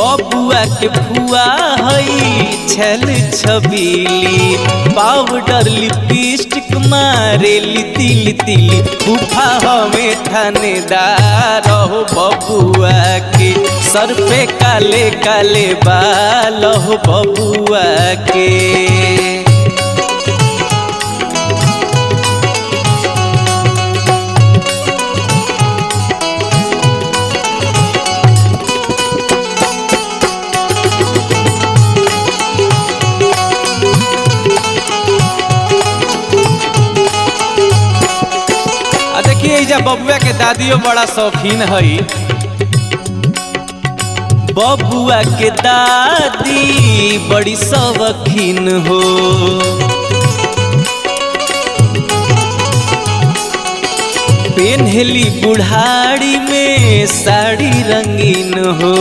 बबुआ के फुआ हई छल छबीली, पाउडर लिपस्टिक मारेली तिली तिली, फूफा हमें थानेदार हो बबुआ के, सर पे काले काले बाल हो बबुआ के। देखिए जा बबुआ के दादियों बड़ा शौकीन हई, बबुआ के दादी बड़ी शौकीन हो, पेन्हली बुढ़ाड़ी में साड़ी रंगीन हो।